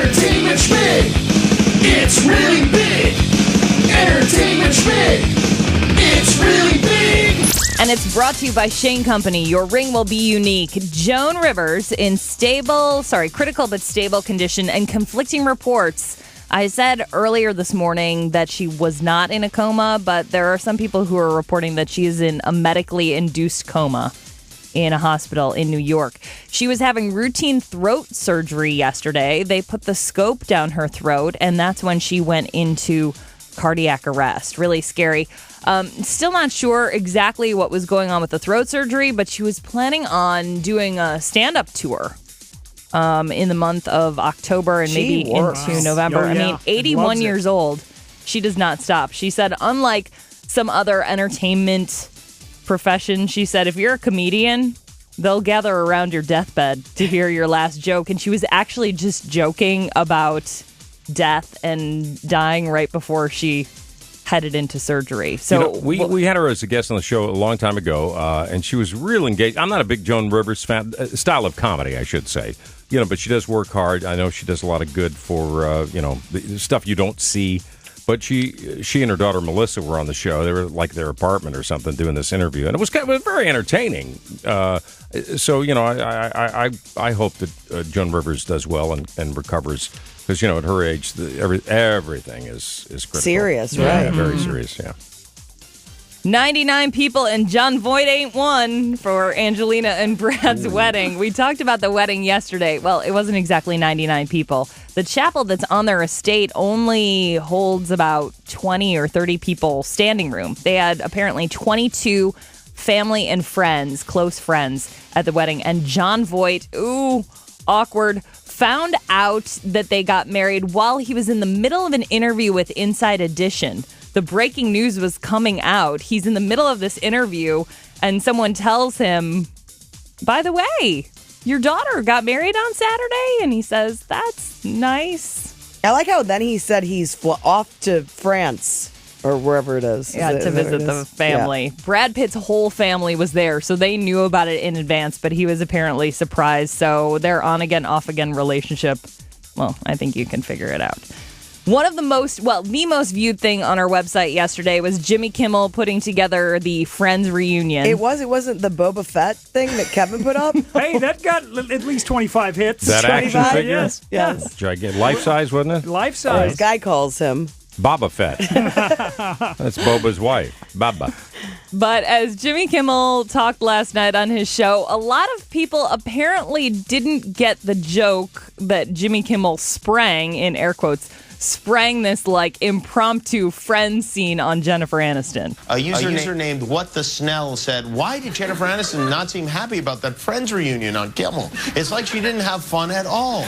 Entertainment schmig. It's really big. Entertainment schmig. It's really big. And it's brought to you by Shane Company. Your ring will be unique. Joan Rivers in critical but stable condition and conflicting reports. I said earlier this morning that she was not in a coma, but there are some people who are reporting that she is in a medically induced coma in a hospital in New York. She was having routine throat surgery yesterday. They put the scope down her throat, and that's when she went into cardiac arrest. Really scary. Still not sure exactly what was going on with the throat surgery, but she was planning on doing a stand-up tour in the month of October and maybe into November. Oh, yeah. I mean, 81 years old. She does not stop. She said, unlike some other entertainment profession, she said, if you're a comedian, they'll gather around your deathbed to hear your last joke. And she was actually just joking about death and dying right before she headed into surgery. So we had her as a guest on the show a long time ago, and she was real engaged. I'm not a big Joan Rivers fan, style of comedy, I should say. But she does work hard. I know she does a lot of good for the stuff you don't see. But she and her daughter Melissa were on the show. They were like their apartment or something doing this interview, and it was very entertaining. So I hope that Joan Rivers does well and recovers, because at her age everything is critical. Serious, right? Yeah, very serious. Yeah. 99 people, and Jon Voight ain't one for Angelina and Brad's wedding. We talked about the wedding yesterday. Well, it wasn't exactly 99 people. The chapel that's on their estate only holds about 20 or 30 people standing room. They had apparently 22 family and friends, close friends, at the wedding. And Jon Voight, awkward, found out that they got married while he was in the middle of an interview with Inside Edition. The breaking news was coming out. He's in the middle of this interview, and someone tells him, by the way, your daughter got married on Saturday? And he says, that's nice. I like how then he said he's off to France or wherever it is. To visit the family. Yeah. Brad Pitt's whole family was there, so they knew about it in advance, but he was apparently surprised. So their on-again, off-again relationship, well, I think you can figure it out. One of the most viewed thing on our website yesterday was Jimmy Kimmel putting together the Friends reunion. It wasn't the Boba Fett thing that Kevin put up? Hey, that got at least 25 hits. That 25? action figure? Yes. Gigantic. Life size, wasn't it? Life size. This guy calls him Boba Fett. That's Boba's wife, Baba. But as Jimmy Kimmel talked last night on his show, a lot of people apparently didn't get the joke that Jimmy Kimmel sprang, in air quotes, this like impromptu Friends scene on Jennifer Aniston. A user named What the Snell said, why did Jennifer Aniston not seem happy about that Friends reunion on Kimmel? It's like she didn't have fun at all.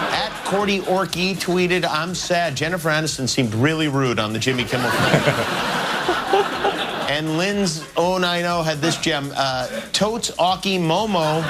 At Cordy Orkey tweeted, I'm sad. Jennifer Aniston seemed really rude on the Jimmy Kimmel Friends. And Lynn's 090 had this gem, Totes Aki Momo.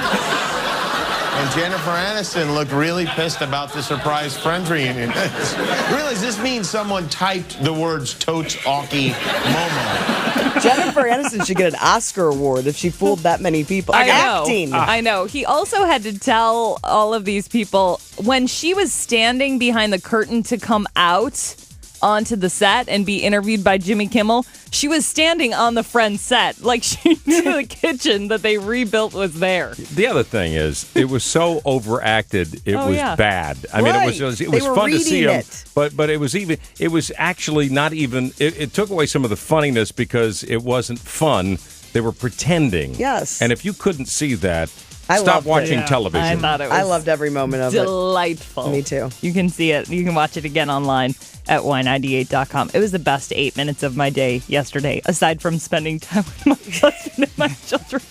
And Jennifer Aniston looked really pissed about the surprise Friends reunion. Really, does this mean someone typed the words Totes Aki Momo? Jennifer Aniston should get an Oscar award if she fooled that many people. I know. He also had to tell all of these people, when she was standing behind the curtain to come out onto the set and be interviewed by Jimmy Kimmel, she was standing on the Friends set. Like, she knew the kitchen that they rebuilt was there. The other thing is, it was so overacted, it was bad. I mean, it was fun to see him, but it was actually not even, it took away some of the funniness because it wasn't fun. They were pretending. Yes. And if you couldn't see that, stop watching television. I thought it was I loved every moment of delightful. Me too. You can see it. You can watch it again online at y98.com. It was the best 8 minutes of my day yesterday, aside from spending time with my husband and my children.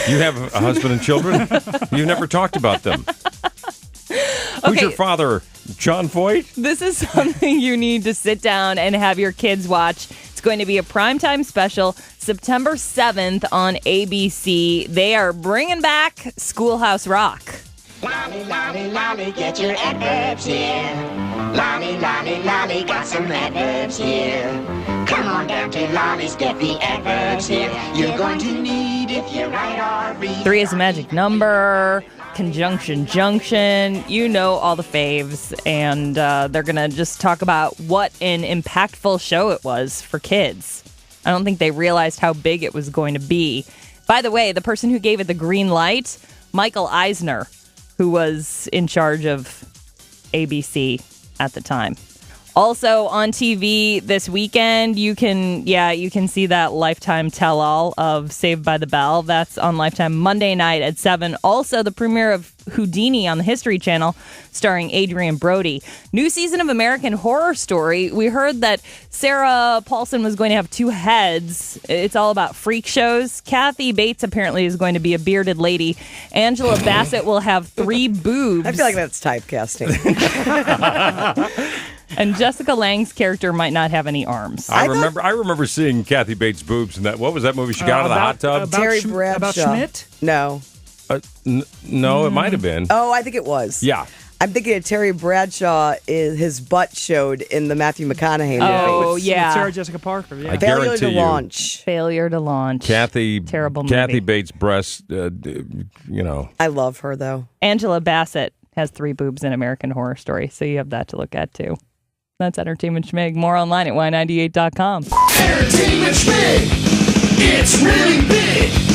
You have a husband and children? You've never talked about them. Who's your father? Jon Voight? This is something you need to sit down and have your kids watch. It's going to be a primetime special, September 7th on ABC. They are bringing back Schoolhouse Rock. Lolly, lolly, lolly, get your adverbs here. Lolly, lolly, lolly, got some adverbs here. Come on down to Lolly's, get the adverbs here. You're going to need if you write or read. 3 is a magic number. Conjunction Junction, you know, all the faves. And they're going to just talk about what an impactful show it was for kids. I don't think they realized how big it was going to be. By the way, the person who gave it the green light, Michael Eisner, who was in charge of ABC at the time. Also on TV this weekend, you can see that Lifetime tell-all of Saved by the Bell. That's on Lifetime Monday night at 7. Also, the premiere of Houdini on the History Channel, starring Adrian Brody. New season of American Horror Story. We heard that Sarah Paulson was going to have 2 heads. It's all about freak shows. Kathy Bates apparently is going to be a bearded lady. Angela Bassett will have 3 boobs. I feel like that's typecasting. And Jessica Lange's character might not have any arms. I remember seeing Kathy Bates' boobs in that. What was that movie? She got out of the hot tub. Terry Bradshaw. About Schmidt? No. No, it might have been. Oh, I think it was. Yeah. I'm thinking of Terry Bradshaw. His butt showed in the Matthew McConaughey movie. Oh, With yeah. Sarah Jessica Parker. Yeah. I Failure guarantee to you. launch. Failure to launch. Terrible movie. Kathy Bates' breasts, I love her, though. Angela Bassett has 3 boobs in American Horror Story, so you have that to look at, too. That's Entertainment Schmig. More online at y98.com. Entertainment Schmig. It's really big.